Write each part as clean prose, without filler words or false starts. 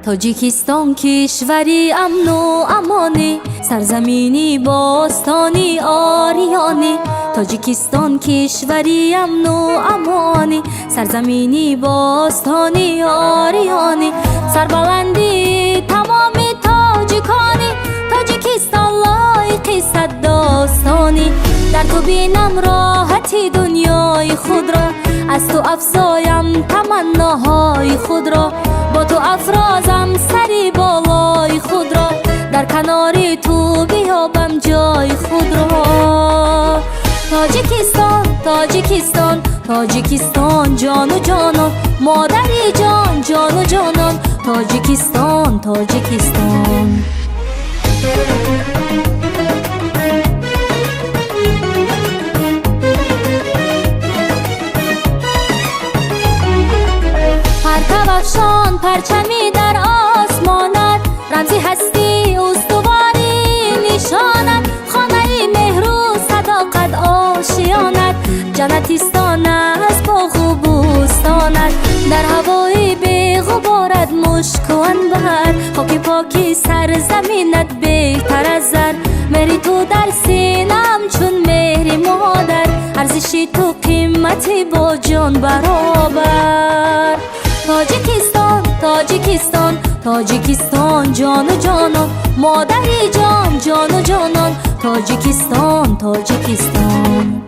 تاجیکستان کشوری امن و امانی، سرزمینی باستانی آریانی. تاجیکستان کشوری امن و امانی، سرزمینی باستانی آریانی. سربلندی تمام تاجیکانی، تاجیکستان لایق صد داستانی. در تو بینم راحتی دنیای خود را، از تو افزایم تمناهای خود را. با تو افرازم سری بالای خود را، در کناری تو بیابم جای خود را. تاجیکستان تاجیکستان تاجیکستان جان و جانان، مادری جان جان و جانان. تاجیکستان تاجیکستان. پرتوافشان پرچمی در آسمانت، رمزی هستی استواری نشانت. خانه مهر و صداقت آشیانت، جنتیستان از باغ و بوستانت. در هوای بی غبارت مشک و عنبر، خاک پاکی سرزمینت بهتر از زر. مهری تو در سینم چون مهری مادر، ارزشی تو قیمتی با جان برابر. تاجیکستان تاجیکستان تاجیکستان جان و جانان، مادری جان جان و جانان. تاجیکستان تاجیکستان.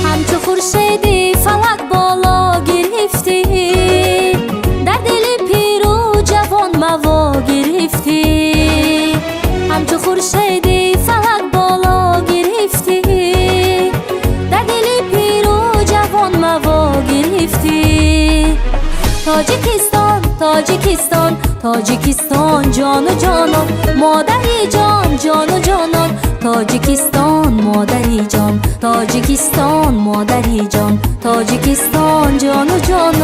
همچو خورشیدی فلک بالا گرفتی، در دل پیر و جوان موا گرفتی. همچو خورشیدی فلک بالا گرفتی، در دل پیر و جوان موا گرفتی. تاجیکستان تاجیکستان تاجیکستان جان و جانان، مادری جان جان و جانان. تاجیکستان مادری جان، تاجیکستان مادری جان. تاجیکستان جان و جان.